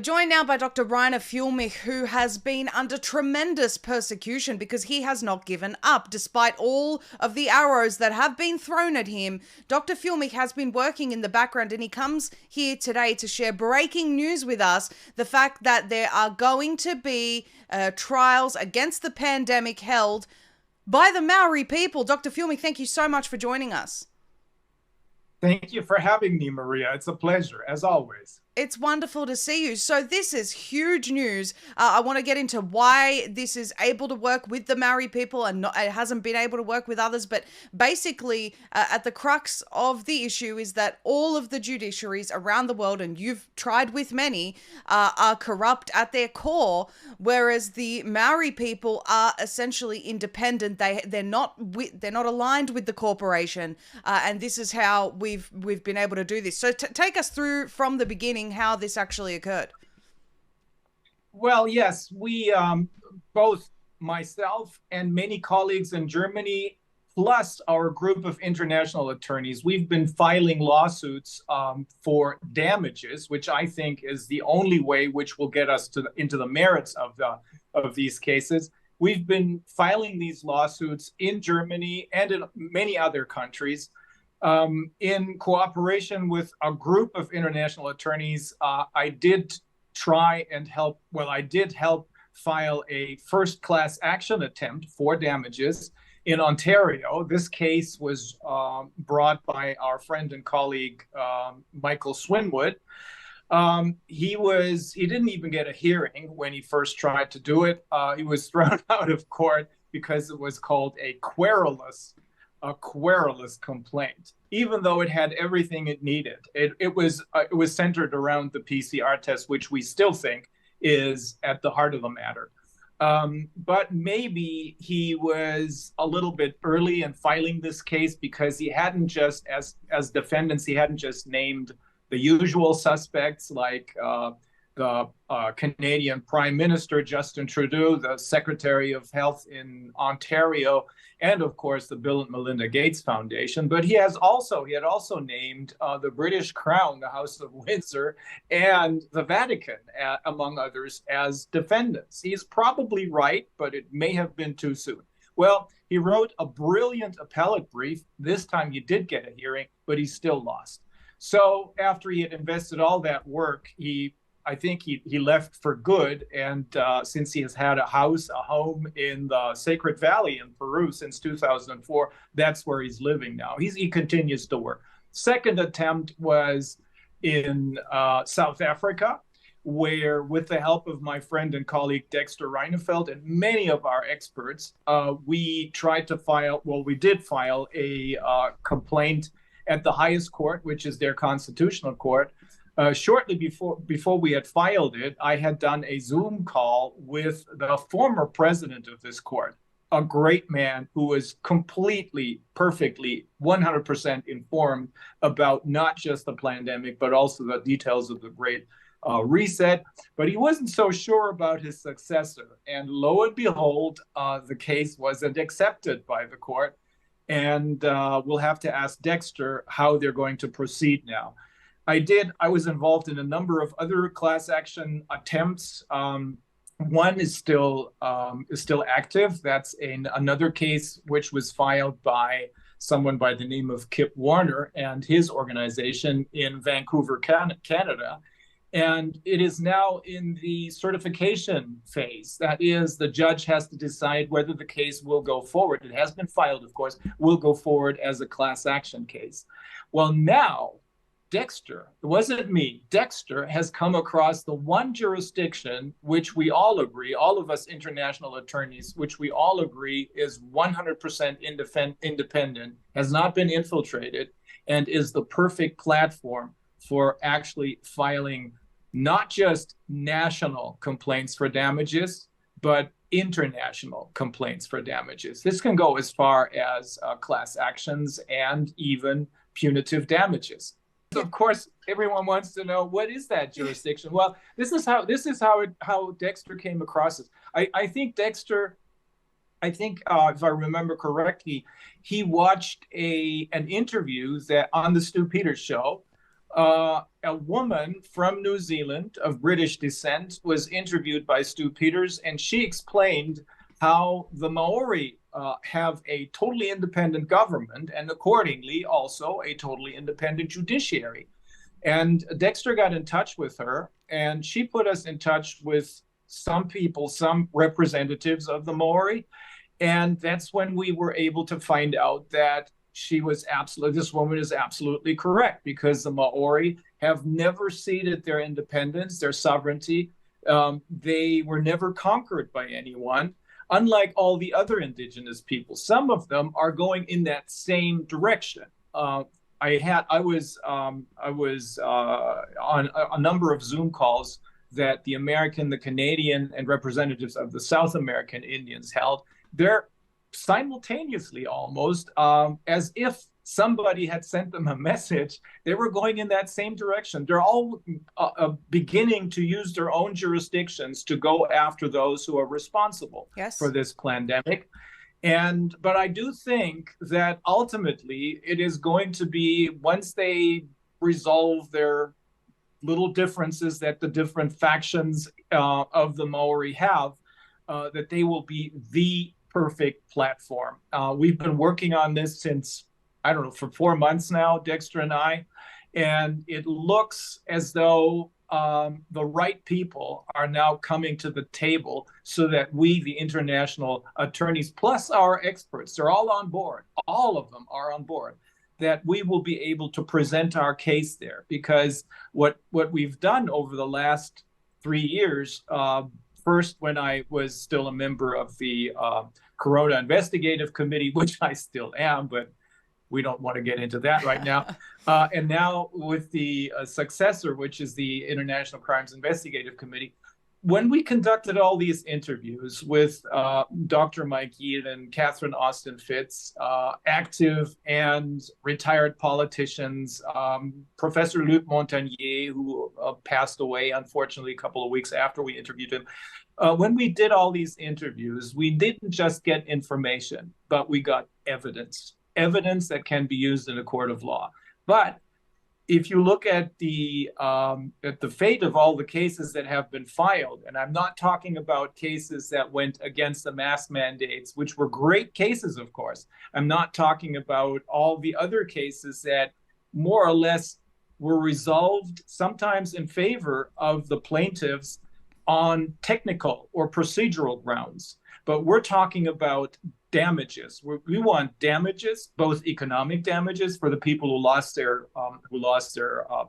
joined now by Dr. Reiner, who has been under tremendous persecution because he has not given up. Despite all of the arrows that have been thrown at him, Dr. Fulmich has been working in the background, and he comes here today to share breaking news with us, the fact that there are going to be trials against the pandemic held by the Maori people. Dr. Fulmich, thank you so much for joining us. Thank you for having me, Maria. It's a pleasure, as always. It's wonderful to see you. So this is huge news. I want to get into why this is able to work with the Maori people and it hasn't been able to work with others. But basically, at the crux of the issue is that all of the judiciaries around the world, and you've tried with many, are corrupt at their core, whereas the Maori people are essentially independent. They're not aligned with the corporation, and this is how we've been able to do this. So take us through from the beginning how this actually occurred. Well, yes, we both myself and many colleagues in Germany, plus our group of international attorneys, we've been filing lawsuits for damages, which I think is the only way which will get us into the merits of these cases. We've been filing these lawsuits in Germany and in many other countries. In cooperation with a group of international attorneys, I did help file a first class action attempt for damages in Ontario. This case was brought by our friend and colleague, Michael Swinwood. He didn't even get a hearing when he first tried to do it. He was thrown out of court because it was called a querulous complaint, even though it had everything it needed. It was centered around the PCR test, which we still think is at the heart of the matter. But maybe he was a little bit early in filing this case because he hadn't just, as defendants, he hadn't just named the usual suspects like the Canadian Prime Minister, Justin Trudeau, the Secretary of Health in Ontario, and of course the Bill and Melinda Gates Foundation. But he had also named the British Crown, the House of Windsor, and the Vatican, among others, as defendants. He's probably right, but it may have been too soon. Well, he wrote a brilliant appellate brief. This time he did get a hearing, but he still lost. So after he had invested all that work, I think he left for good. And since he has had a home in the Sacred Valley in Peru since 2004, that's where he's living now. He continues to work. Second attempt was in South Africa, where with the help of my friend and colleague Dexter Reinefeld and many of our experts, we did file a complaint at the highest court, which is their constitutional court. Shortly before we had filed it, I had done a Zoom call with the former president of this court, a great man who was completely, perfectly, 100% informed about not just the pandemic, but also the details of the Great Reset. But he wasn't so sure about his successor. And lo and behold, the case wasn't accepted by the court. And we'll have to ask Dexter how they're going to proceed now. I was involved in a number of other class action attempts. One is still active. That's another case which was filed by someone by the name of Kip Warner and his organization in Vancouver, Canada. And it is now in the certification phase. That is, the judge has to decide whether the case will go forward. It has been filed, of course, will go forward as a class action case. Well, now, Dexter, it wasn't me, Dexter has come across the one jurisdiction which we all agree, all of us international attorneys, which we all agree is 100% independent, has not been infiltrated, and is the perfect platform for actually filing not just national complaints for damages, but international complaints for damages. This can go as far as class actions and even punitive damages. Of course, everyone wants to know, what is that jurisdiction? Well, this is how Dexter came across it. I think Dexter, if I remember correctly, he watched an interview that on the Stu Peters show A woman from New Zealand of British descent was interviewed by Stu Peters, and she explained how the Maori have a totally independent government and accordingly also a totally independent judiciary. And Dexter got in touch with her, and she put us in touch with some people, some representatives of the Maori. And that's when we were able to find out that this woman is absolutely correct, because the Maori have never ceded their independence, their sovereignty. They were never conquered by anyone, unlike all the other indigenous peoples. Some of them are going in that same direction. I was on a number of Zoom calls that the American, the Canadian, and representatives of the South American Indians held. They're simultaneously almost, as if somebody had sent them a message. They were going in that same direction. They're all beginning to use their own jurisdictions to go after those who are responsible for this pandemic. But I do think that ultimately it is going to be, once they resolve their little differences that the different factions of the Maori have, that they will be the perfect platform. We've been working on this since, I don't know, for 4 months now, Dexter and I, and it looks as though the right people are now coming to the table so that we, the international attorneys, plus our experts, they're all on board. All of them are on board, that we will be able to present our case there. Because what we've done over the last 3 years, first when I was still a member of the Corona Investigative Committee, which I still am, but we don't want to get into that right now. And now with the successor, which is the International Crimes Investigative Committee, when we conducted all these interviews with Dr. Mike Yeadon, Catherine Austin Fitz, active and retired politicians, Professor Luc Montagnier, who passed away, unfortunately, a couple of weeks after we interviewed him. When we did all these interviews, we didn't just get information, but we got evidence that can be used in a court of law. But if you look at the fate of all the cases that have been filed, and I'm not talking about cases that went against the mask mandates, which were great cases, of course. I'm not talking about all the other cases that more or less were resolved, sometimes in favor of the plaintiffs on technical or procedural grounds. But we're talking about damages. We want damages, both economic damages for the people who lost their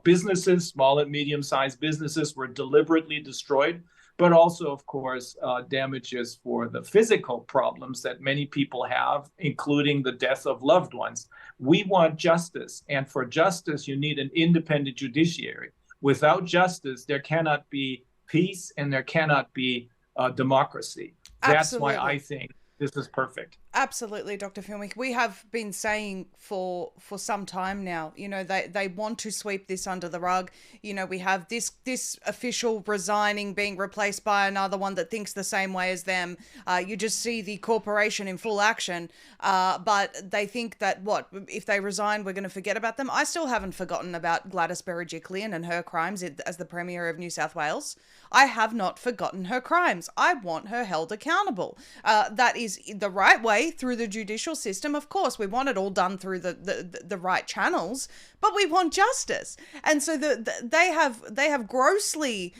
businesses. Small and medium-sized businesses were deliberately destroyed, but also, of course, damages for the physical problems that many people have, including the death of loved ones. We want justice, and for justice, you need an independent judiciary. Without justice, there cannot be peace and there cannot be democracy. That's Absolutely. why I think this is perfect. Absolutely, Dr. Filmick. We have been saying for some time now, they want to sweep this under the rug. We have this official resigning, being replaced by another one that thinks the same way as them. You just see the corporation in full action. But they think that if they resign, we're going to forget about them. I still haven't forgotten about Gladys Berejiklian and her crimes as the Premier of New South Wales. I have not forgotten her crimes. I want her held accountable. That is the right way, through the judicial system. Of course, we want it all done through the right channels, but we want justice. And so they have grossly,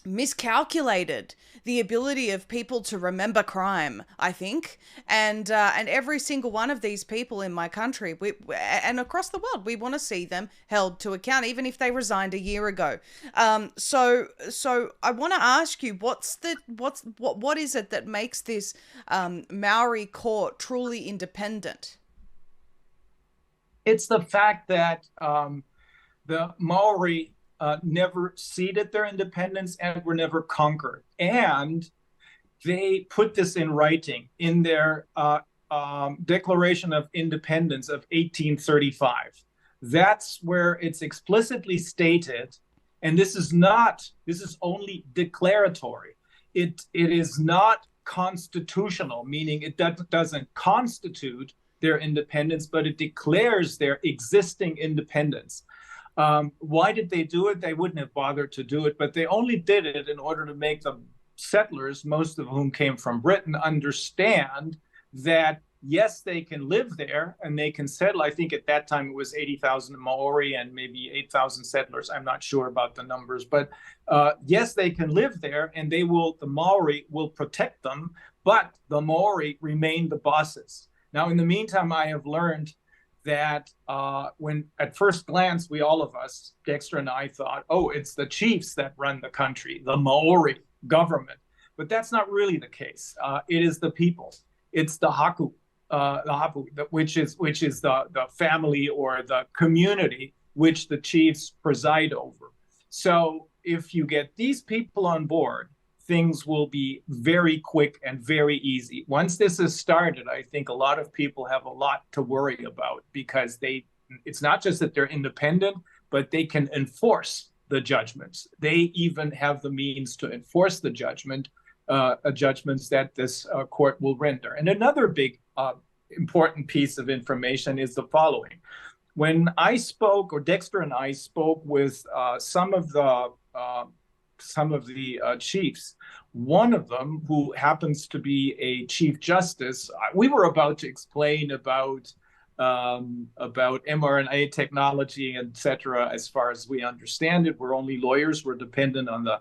miscalculated the ability of people to remember crime, I think, and every single one of these people in my country, and across the world, we want to see them held to account, even if they resigned a year ago. So I want to ask you, what is it that makes this Maori court truly independent? It's the fact that the Maori never ceded their independence and were never conquered. And they put this in writing in their Declaration of Independence of 1835. That's where it's explicitly stated, and this is only declaratory. It is not constitutional, meaning it doesn't constitute their independence, but it declares their existing independence. Why did they do it? They wouldn't have bothered to do it, but they only did it in order to make the settlers, most of whom came from Britain, understand that yes, they can live there and they can settle. I think at that time it was 80,000 Maori and maybe 8,000 settlers. I'm not sure about the numbers, but yes, they can live there, and the Maori will protect them, but the Maori remain the bosses. Now, in the meantime, I have learned that when at first glance, all of us, Dexter and I, thought, oh, it's the chiefs that run the country, the Maori government. But that's not really the case. It is the people. It's the hapu, which is the family or the community which the chiefs preside over. So if you get these people on board, things will be very quick and very easy. Once this is started, I think a lot of people have a lot to worry about, because it's not just that they're independent, but they can enforce the judgments. They even have the means to enforce the judgments that this court will render. And another big important piece of information is the following. When I spoke, or Dexter and I spoke with some of the chiefs, one of them, who happens to be a chief justice, we were about to explain about mRNA technology, etc. As far as we understand it, we're only lawyers. We're dependent on the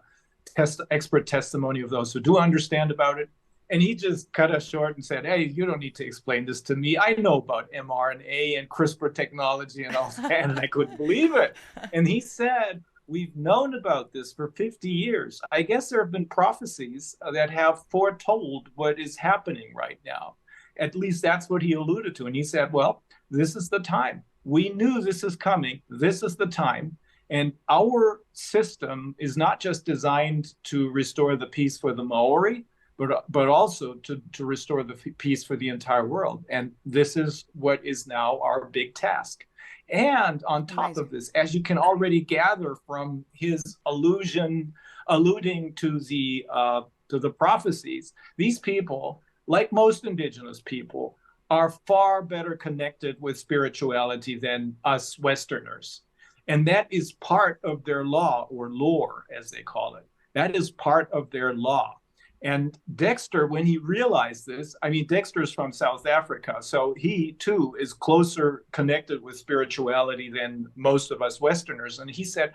expert testimony of those who do understand about it. And he just cut us short and said, hey, you don't need to explain this to me. I know about mRNA and CRISPR technology and all that. And I couldn't believe it. And he said, we've known about this for 50 years. I guess there have been prophecies that have foretold what is happening right now. At least that's what he alluded to. And he said, well, this is the time. We knew this is coming. This is the time. And our system is not just designed to restore the peace for the Maori, but also to restore the peace for the entire world. And this is what is now our big task. And on top of this, as you can already gather from his alluding to the prophecies, these people, like most indigenous people, are far better connected with spirituality than us Westerners. And that is part of their law, or lore, as they call it. That is part of their law. And Dexter, when he realized this, I mean, Dexter's from South Africa, so he too is closer connected with spirituality than most of us Westerners. And he said,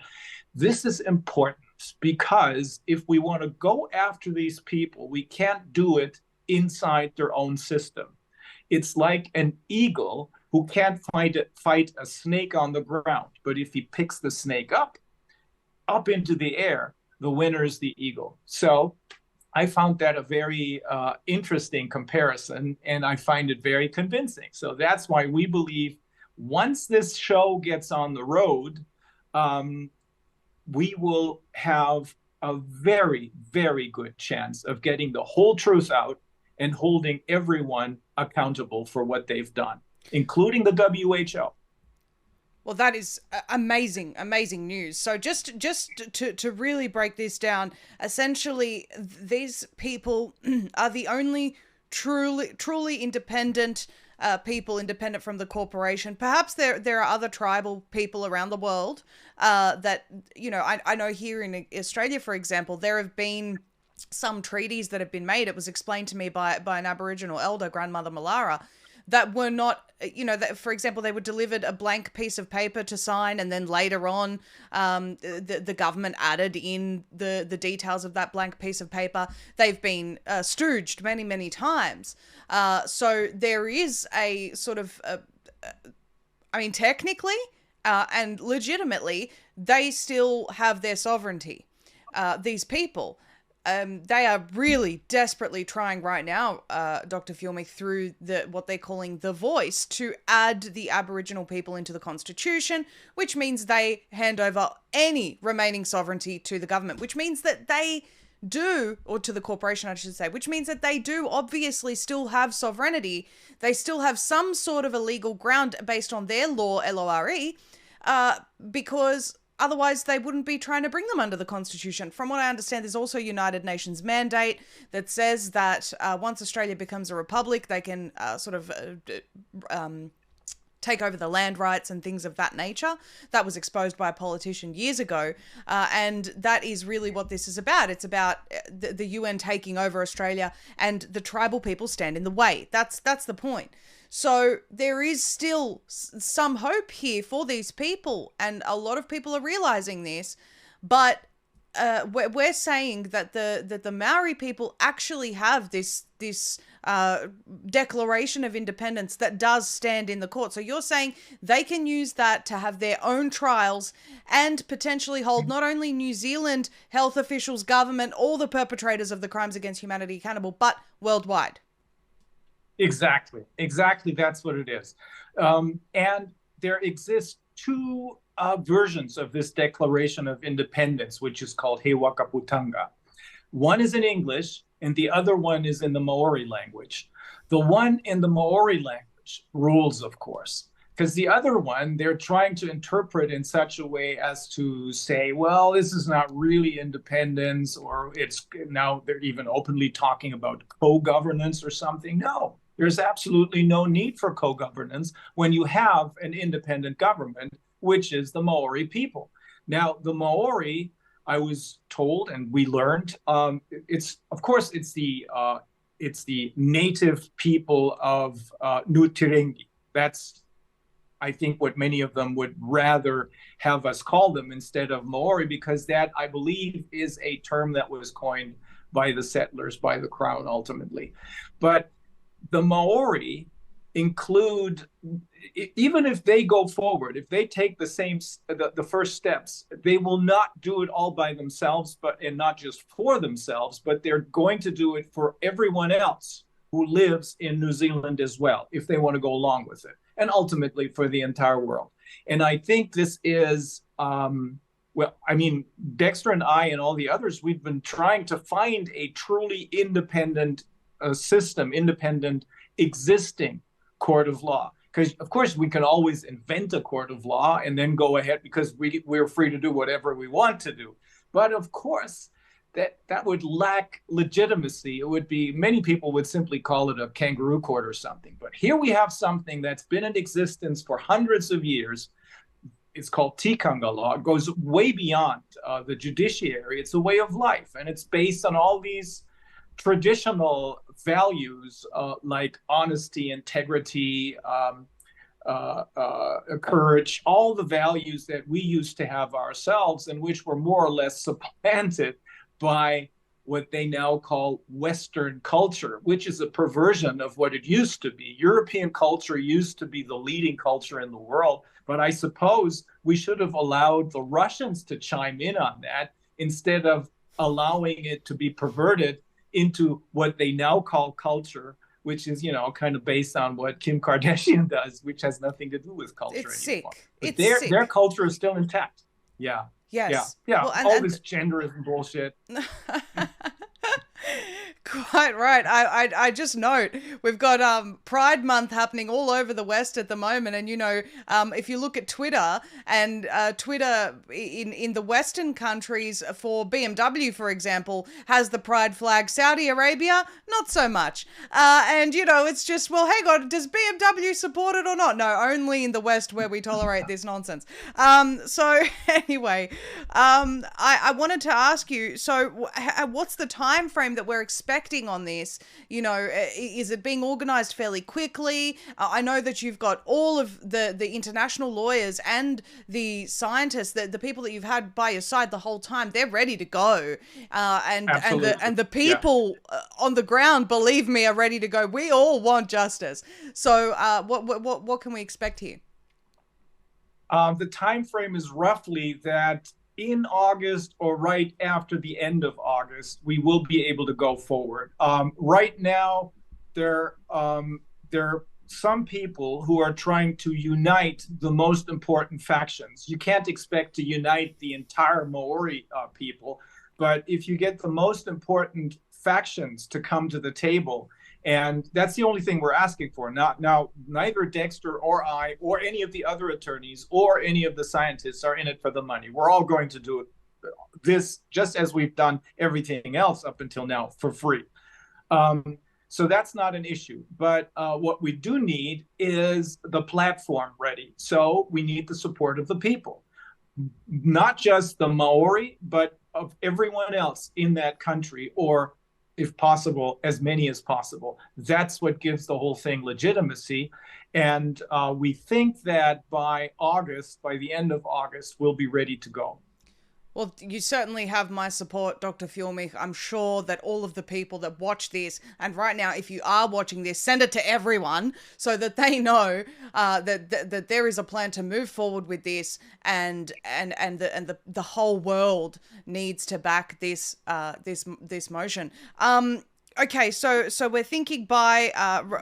this is important, because if we want to go after these people, we can't do it inside their own system. It's like an eagle who can't fight a snake on the ground. But if he picks the snake up into the air, the winner is the eagle. So I found that a very interesting comparison, and I find it very convincing. So that's why we believe once this show gets on the road, we will have a very, very good chance of getting the whole truth out and holding everyone accountable for what they've done, including the WHO. Well, that is amazing news. So just to really break this down, essentially, these people are the only truly independent people, independent from the corporation. Perhaps there are other tribal people around the world that, you know, I know here in Australia, for example, there have been some treaties that have been made. It was explained to me by an Aboriginal elder, Grandmother Malara, that were not, you know, that, for example, they were delivered a blank piece of paper to sign, and then later on the government added in the details of that blank piece of paper. They've been stooged many times. So there is a sort of, I mean, technically and legitimately, they still have their sovereignty, these people. They are really desperately trying right now, Dr. Fiume, through what they're calling the voice, to add the Aboriginal people into the Constitution, which means they hand over any remaining sovereignty to the government, which means that they do, or to the corporation, I should say, which means that they do obviously still have sovereignty. They still have some sort of a legal ground based on their law, LORE, because otherwise they wouldn't be trying to bring them under the Constitution. From what I understand, there's also a United Nations mandate that says that once Australia becomes a republic, they can take over the land rights and things of that nature. That was exposed by a politician years ago. And that is really what this is about. It's about the UN taking over Australia, and the tribal people stand in the way. That's the point. So there is still some hope here for these people, and a lot of people are realizing this. But we're saying that the Maori people actually have this declaration of independence that does stand in the court. So you're saying they can use that to have their own trials and potentially hold not only New Zealand health officials, government, all the perpetrators of the crimes against humanity accountable, but worldwide. Exactly. That's what it is. And there exist two versions of this Declaration of Independence, which is called He Wakaputanga. One is in English, and the other one is in the Maori language. The one in the Maori language rules, of course, because the other one, they're trying to interpret in such a way as to say, well, this is not really independence, or it's now they're even openly talking about co-governance or something. No, there's absolutely no need for co-governance when you have an independent government, which is the Maori people. Now, the Maori, I was told, and we learned, it's the native people of Nutirengi. That's, I think, what many of them would rather have us call them instead of Maori, because that, I believe, is a term that was coined by the settlers, by the Crown, ultimately. But the Maori include, even if they go forward, if they take the first steps, they will not do it all by themselves, and not just for themselves, but they're going to do it for everyone else who lives in New Zealand as well, if they want to go along with it, and ultimately for the entire world. And I think this is, Dexter and I and all the others, we've been trying to find a truly independent system, independent existing court of law. Because, of course, we can always invent a court of law and then go ahead, because we're free to do whatever we want to do. But, of course, that would lack legitimacy. It would be, many people would simply call it a kangaroo court or something. But here we have something that's been in existence for hundreds of years. It's called tikanga law. It goes way beyond the judiciary. It's a way of life, and it's based on all these traditional values like honesty, integrity, courage, all the values that we used to have ourselves, and which were more or less supplanted by what they now call Western culture, which is a perversion of what it used to be. European culture used to be the leading culture in the world, but I suppose we should have allowed the Russians to chime in on that instead of allowing it to be perverted into what they now call culture, which is, kind of based on what Kim Kardashian does, which has nothing to do with culture it's anymore. Sick. But It's sick. Their culture is still intact. Yeah. Yes. Yeah. Well, all this genderism bullshit. Quite right. I just note we've got Pride Month happening all over the West at the moment, and if you look at Twitter, and Twitter in the Western countries for BMW, for example, has the Pride flag. Saudi Arabia, not so much. And it's just, well, hang on, does BMW support it or not? No, only in the West where we tolerate this nonsense. So anyway, I wanted to ask you. So what's the time frame that we're expecting on this? Is it being organized fairly quickly? I know that you've got all of the international lawyers and the scientists, the people that you've had by your side the whole time. They're ready to go, and the people on the ground, believe me, are ready to go. We all want justice. So what can we expect here? The time frame is roughly that in August or right after the end of August, we will be able to go forward. Right now, there are some people who are trying to unite the most important factions. You can't expect to unite the entire Maori people, but if you get the most important factions to come to the table And that's the only thing we're asking for. Not now, neither Dexter or I or any of the other attorneys or any of the scientists are in it for the money. We're all going to do this just as we've done everything else up until now for free. So that's not an issue. But what we do need is the platform ready. So we need the support of the people, not just the Maori, but of everyone else in that country, or if possible, as many as possible. That's what gives the whole thing legitimacy. And we think that by August, by the end of August, we'll be ready to go. Well, you certainly have my support, Dr. Fjormich. I'm sure that all of the people that watch this, and right now, if you are watching this, send it to everyone so that they know that there is a plan to move forward with this, and the whole world needs to back this this motion. Okay, so we're thinking by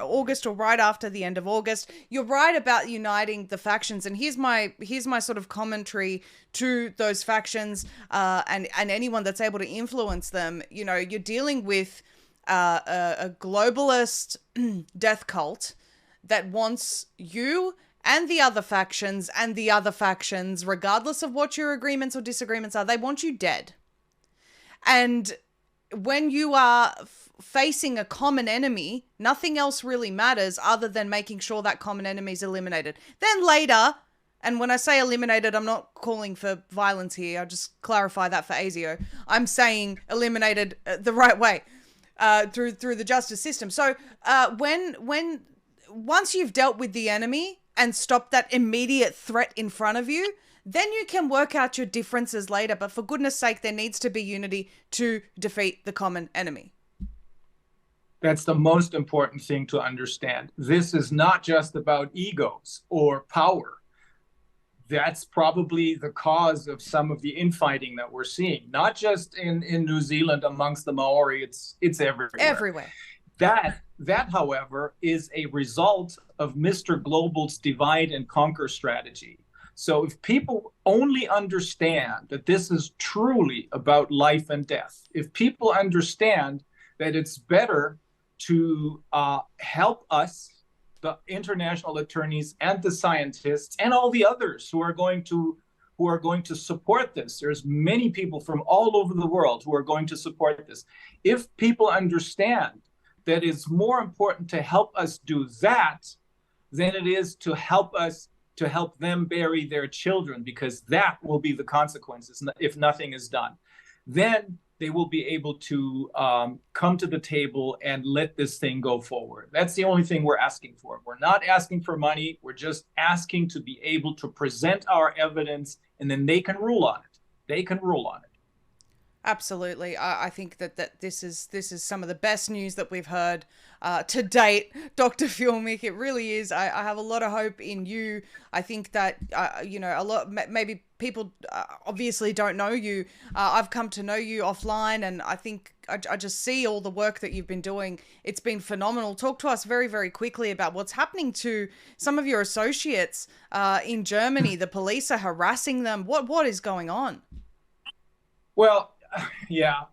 August or right after the end of August. You're right about uniting the factions, and here's my sort of commentary to those factions and anyone that's able to influence them. You know, you're dealing with a globalist death cult that wants you and the other factions, regardless of what your agreements or disagreements are, they want you dead. And when you are facing a common enemy, nothing else really matters other than making sure that common enemy is eliminated. Then later, and when I say eliminated, I'm not calling for violence here. I'll just clarify that for ASIO. I'm saying eliminated the right way, through the justice system. So once you've dealt with the enemy and stopped that immediate threat in front of you, then you can work out your differences later. But for goodness sake, there needs to be unity to defeat the common enemy. That's the most important thing to understand. This is not just about egos or power. That's probably the cause of some of the infighting that we're seeing, not just in New Zealand amongst the Maori, it's everywhere. Everywhere. That, however, is a result of Mr. Global's divide and conquer strategy. So if people only understand that this is truly about life and death, if people understand that it's better to help us, the international attorneys and the scientists and all the others who are going to support this. There's many people from all over the world who are going to support this. If people understand that it's more important to help us do that than it is to help them bury their children, because that will be the consequences if nothing is done, then they will be able to come to the table and let this thing go forward. That's the only thing we're asking for. We're not asking for money. We're just asking to be able to present our evidence, and then they can rule on it. They can rule on it. Absolutely. I think that this is some of the best news that we've heard to date, Dr. Fjormich. It really is. I have a lot of hope in you. I think that, a lot, maybe people obviously don't know you. I've come to know you offline, and I think I just see all the work that you've been doing. It's been phenomenal. Talk to us very, very quickly about what's happening to some of your associates in Germany. The police are harassing them. What is going on? Well, yeah.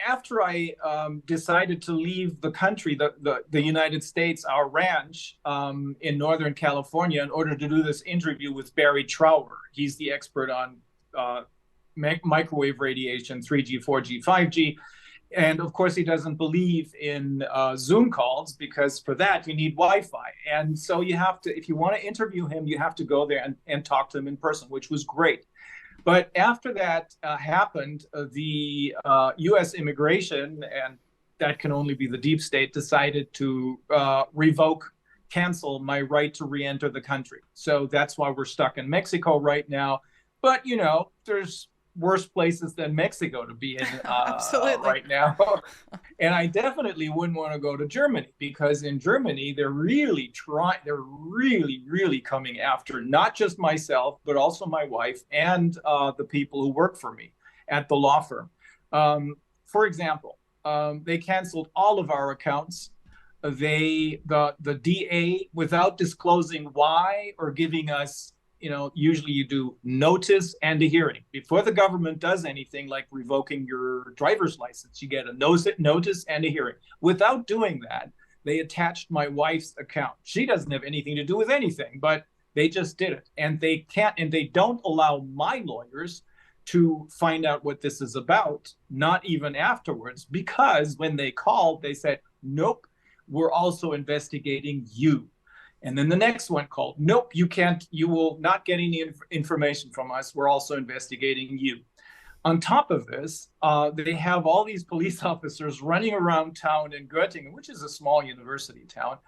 After I decided to leave the country, the United States, our ranch in Northern California, in order to do this interview with Barry Trower. He's the expert on microwave radiation, 3G, 4G, 5G. And of course, he doesn't believe in Zoom calls, because for that, you need Wi-Fi. And so you have to, if you want to interview him, you have to go there and talk to him in person, which was great. But after that happened, the U.S. immigration, and that can only be the deep state, decided to cancel my right to re-enter the country. So that's why we're stuck in Mexico right now. But, there's worse places than Mexico to be in right now. And I definitely wouldn't want to go to Germany, because in Germany, they're really coming after not just myself, but also my wife and the people who work for me at the law firm. For example, they canceled all of our accounts. The DA, without disclosing why or giving us usually you do notice and a hearing. Before the government does anything like revoking your driver's license, you get a notice and a hearing. Without doing that, they attached my wife's account. She doesn't have anything to do with anything, but they just did it. And they don't allow my lawyers to find out what this is about, not even afterwards, because when they called, they said, nope, we're also investigating you. And then the next one called, nope, you will not get any information from us. We're also investigating you. On top of this, they have all these police officers running around town in Göttingen, which is a small university town,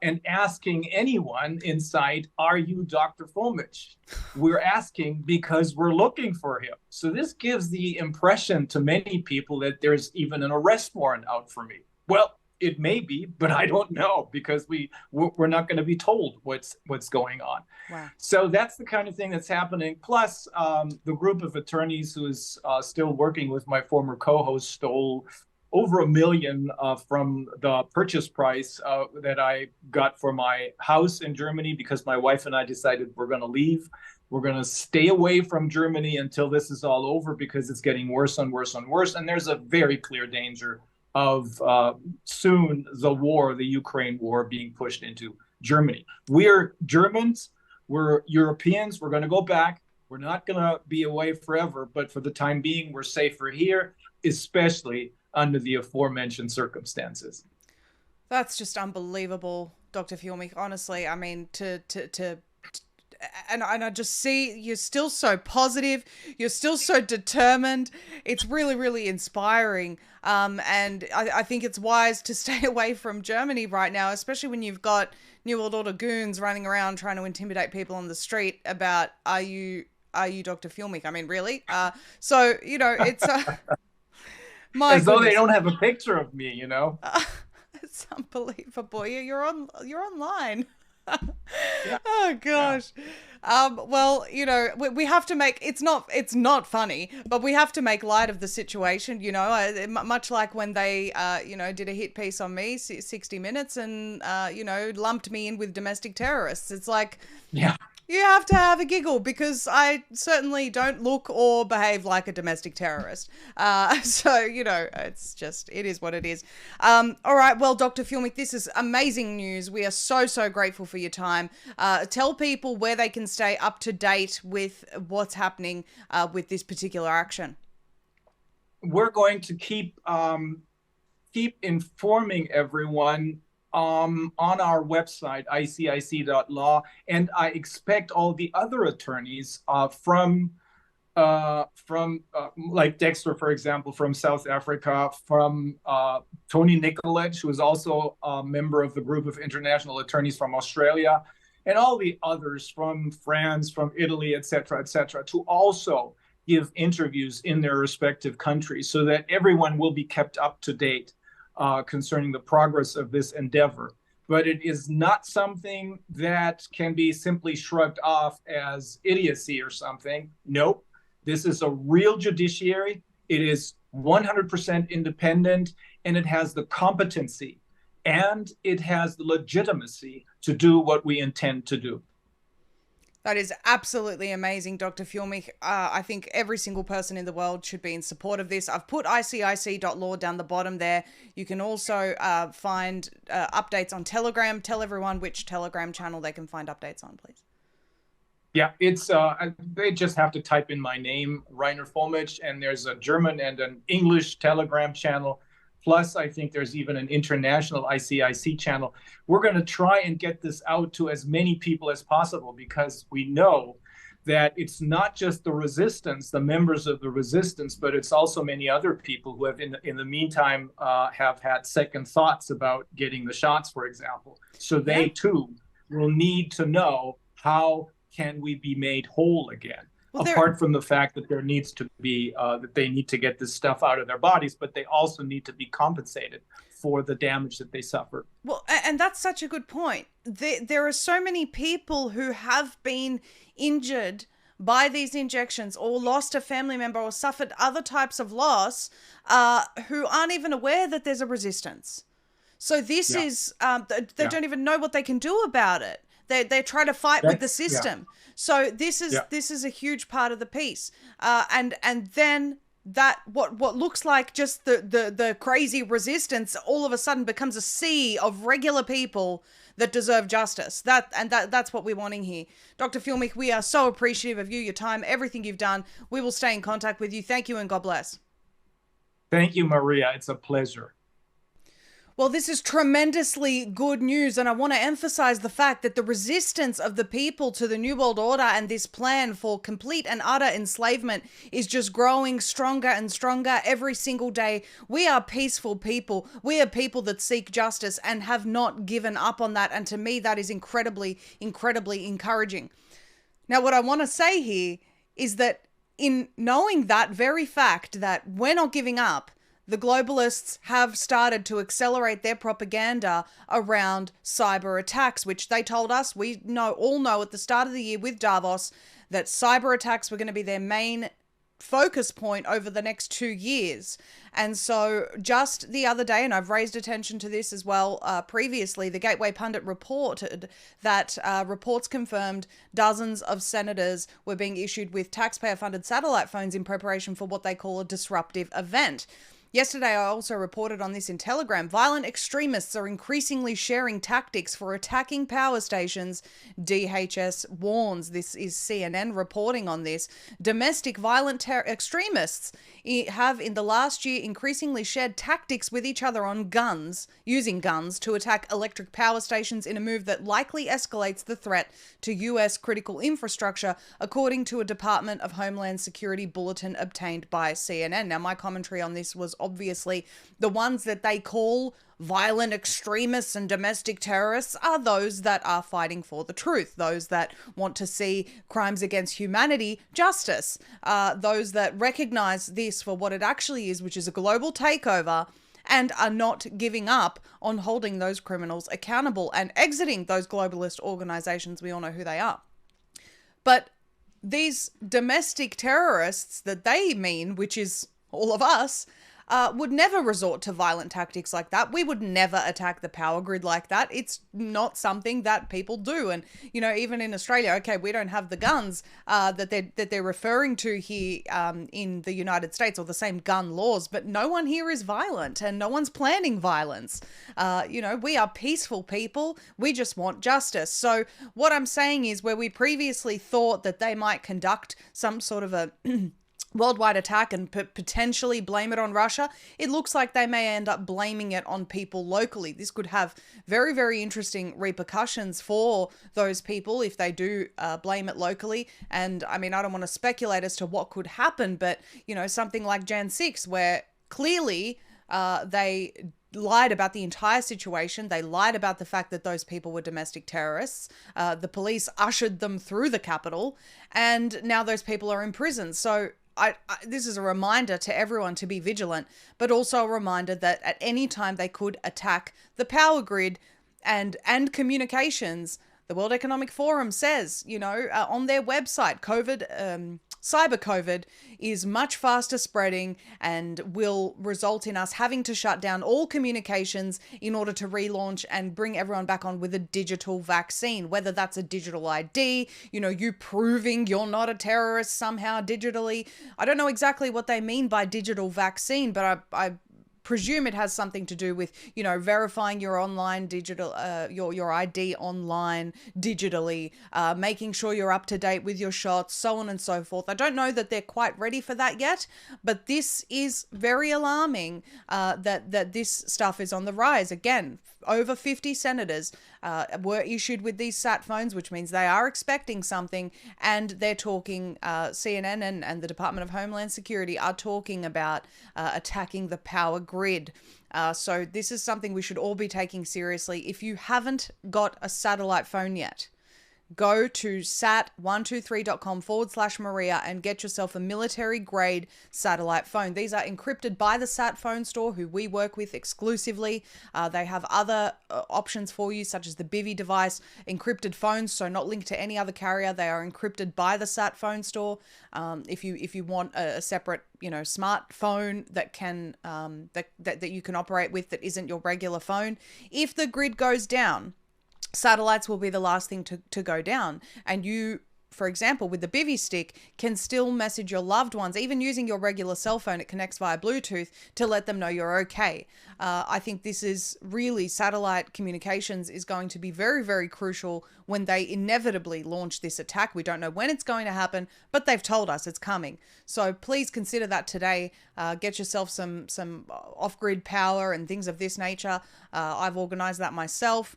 and asking anyone inside, are you Dr. Fulmich? We're asking because we're looking for him. So this gives the impression to many people that there's even an arrest warrant out for me. Well, it may be, but I don't know, because we're not going to be told what's going on. Wow. So that's the kind of thing that's happening. Plus, the group of attorneys who is still working with my former co-host stole over $1 million from the purchase price that I got for my house in Germany, because my wife and I decided we're going to leave. We're going to stay away from Germany until this is all over, because it's getting worse and worse and worse. And there's a very clear danger of soon the Ukraine war, being pushed into Germany. We're Germans, we're Europeans, we're going to go back. We're not going to be away forever, but for the time being, we're safer here, especially under the aforementioned circumstances. That's just unbelievable, Dr. Fulmich. Honestly, I mean, and I just see you're still so positive. You're still so determined. It's really, really inspiring. And I think it's wise to stay away from Germany right now, especially when you've got New World Order goons running around trying to intimidate people on the street about, are you Dr. Fulmich? I mean, really? So, it's... My As goodness. Though they don't have a picture of me, It's unbelievable. You're online. Yeah. Oh gosh. Yeah. Well, we have to make it's not funny, but we have to make light of the situation. Much like when they did a hit piece on me, 60 Minutes, and lumped me in with domestic terrorists. It's like, yeah. You have to have a giggle, because I certainly don't look or behave like a domestic terrorist. So, it is what it is. All right. Well, Dr. Fulmich, this is amazing news. We are so, so grateful for your time. Tell people where they can stay up to date with what's happening with this particular action. We're going to keep informing everyone on our website, icic.law, and I expect all the other attorneys from like Dexter, for example, from South Africa, from Tony Nicolette, who is also a member of the group of international attorneys from Australia, and all the others from France, from Italy, et cetera, to also give interviews in their respective countries, so that everyone will be kept up to date concerning the progress of this endeavor. But it is not something that can be simply shrugged off as idiocy or something. Nope. This is a real judiciary. It is 100% independent, and it has the competency and it has the legitimacy to do what we intend to do. That is absolutely amazing, Dr. Fulmich. I think every single person in the world should be in support of this. I've put icic.law down the bottom there. You can also find updates on Telegram. Tell everyone which Telegram channel they can find updates on, please. Yeah, it's they just have to type in my name, Reiner Fulmich, and there's a German and an English Telegram channel. Plus, I think there's even an international ICIC channel. We're going to try and get this out to as many people as possible, because we know that it's not just the resistance, the members of the resistance, but it's also many other people who have, in the meantime, have had second thoughts about getting the shots, for example. So they, too, will need to know, how can we be made whole again? Well, apart from the fact that there needs to be, that they need to get this stuff out of their bodies, but they also need to be compensated for the damage that they suffer. Well, and that's such a good point. There are so many people who have been injured by these injections, or lost a family member, or suffered other types of loss, who aren't even aware that there's a resistance. So this is, they don't even know what they can do about it. They're trying to fight with the Yeah, system. So this yeah. is a huge part of the piece. And then that what looks like just the crazy resistance all of a sudden becomes a sea of regular people that deserve justice. That's what we're wanting here. Dr. Filmic, we are so appreciative of you, your time, everything you've done. We will stay in contact with you. Thank you and God bless. Thank you, Maria. It's a pleasure. Well, this is tremendously good news, and I want to emphasize the fact that the resistance of the people to the New World Order and this plan for complete and utter enslavement is just growing stronger and stronger every single day. We are peaceful people. We are people that seek justice and have not given up on that, and to me, that is incredibly, incredibly encouraging. Now, what I want to say here is that in knowing that very fact that we're not giving up, the globalists have started to accelerate their propaganda around cyber attacks, which they told us, we all know at the start of the year with Davos, that cyber attacks were going to be their main focus point over the next 2 years. And so just the other day, and I've raised attention to this as well previously, the Gateway Pundit reported that reports confirmed dozens of senators were being issued with taxpayer-funded satellite phones in preparation for what they call a disruptive event. Yesterday, I also reported on this in Telegram. Violent extremists are increasingly sharing tactics for attacking power stations, DHS warns. This is CNN reporting on this. Domestic violent extremists have in the last year increasingly shared tactics with each other on guns, using guns to attack electric power stations in a move that likely escalates the threat to US critical infrastructure, according to a Department of Homeland Security bulletin obtained by CNN. Now, my commentary on this was obviously the ones that they call violent extremists and domestic terrorists are those that are fighting for the truth, those that want to see crimes against humanity justice, those that recognize this for what it actually is, which is a global takeover, and are not giving up on holding those criminals accountable and exiting those globalist organizations. We all know who they are. But these domestic terrorists that they mean, which is all of us, would never resort to violent tactics like that. We would never attack the power grid like that. It's not something that people do. And, you know, even in Australia, okay, we don't have the guns that they're referring to here in the United States, or the same gun laws, but no one here is violent and no one's planning violence. You know, we are peaceful people. We just want justice. So what I'm saying is, where we previously thought that they might conduct some sort of a worldwide attack and potentially blame it on Russia, it looks like they may end up blaming it on people locally. This could have very, very interesting repercussions for those people if they do blame it locally. And I mean, I don't want to speculate as to what could happen, but, you know, something like Jan 6, where clearly they lied about the entire situation. They lied about the fact that those people were domestic terrorists. The police ushered them through the Capitol, and now those people are in prison. So this is a reminder to everyone to be vigilant, but also a reminder that at any time they could attack the power grid and communications. The World Economic Forum says, you know, on their website, cyber COVID is much faster spreading and will result in us having to shut down all communications in order to relaunch and bring everyone back on with a digital vaccine, whether that's a digital ID, you know, you proving you're not a terrorist somehow digitally. I don't know exactly what they mean by digital vaccine, but I presume it has something to do with, you know, verifying your online digital, your ID online digitally, making sure you're up to date with your shots, so on and so forth. I don't know that they're quite ready for that yet, but this is very alarming that this stuff is on the rise. Again, over 50 senators were issued with these sat phones, which means they are expecting something, and they're talking, CNN and the Department of Homeland Security are talking about attacking the power grid. So this is something we should all be taking seriously. If you haven't got a satellite phone yet, go to sat123.com/Maria and get yourself a military grade satellite phone. These are encrypted by the Sat Phone Store, who we work with exclusively. They have other options for you, such as the Bivy device, encrypted phones, so not linked to any other carrier. They are encrypted by the Sat Phone Store. If you want a separate, you know, smartphone that can that you can operate with that isn't your regular phone. If the grid goes down, satellites will be the last thing to go down. And you, for example, with the bivy stick, can still message your loved ones, even using your regular cell phone. It connects via Bluetooth to let them know you're okay. I think this is really, satellite communications is going to be very, very crucial when they inevitably launch this attack. We don't know when it's going to happen, but they've told us it's coming. So please consider that today. Get yourself some off-grid power and things of this nature. I've organized that myself,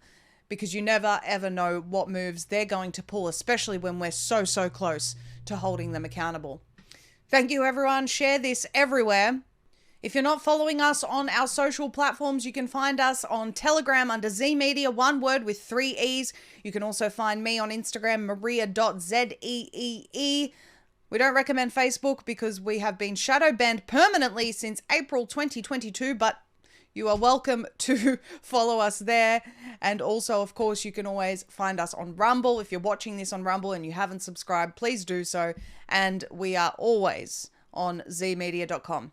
because you never ever know what moves they're going to pull, especially when we're so, so close to holding them accountable. Thank you, everyone. Share this everywhere. If you're not following us on our social platforms, you can find us on Telegram under Z Media, one word with 3 E's. You can also find me on Instagram, maria.zeee. We don't recommend Facebook because we have been shadow banned permanently since April 2022, but you are welcome to follow us there. And also, of course, you can always find us on Rumble. If you're watching this on Rumble and you haven't subscribed, please do so. And we are always on zmedia.com.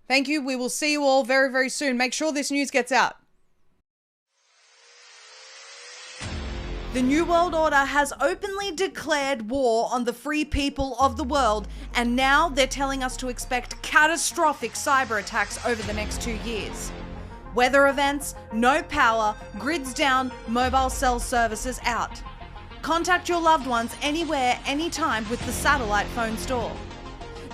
Thank you. We will see you all very, very soon. Make sure this news gets out. The New World Order has openly declared war on the free people of the world, and now they're telling us to expect catastrophic cyber attacks over the next 2 years. Weather events, no power, grids down, mobile cell services out. Contact your loved ones anywhere, anytime with the satellite phone store.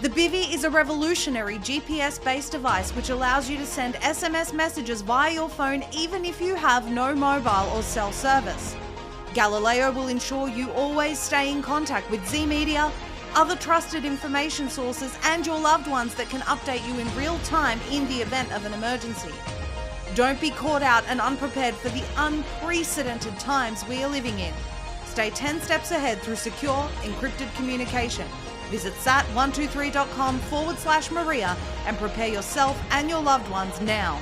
The Bivy is a revolutionary GPS-based device which allows you to send SMS messages via your phone even if you have no mobile or cell service. Galileo will ensure you always stay in contact with Z Media, other trusted information sources, and your loved ones that can update you in real time in the event of an emergency. Don't be caught out and unprepared for the unprecedented times we are living in. Stay 10 steps ahead through secure, encrypted communication. Visit sat123.com/Maria and prepare yourself and your loved ones now.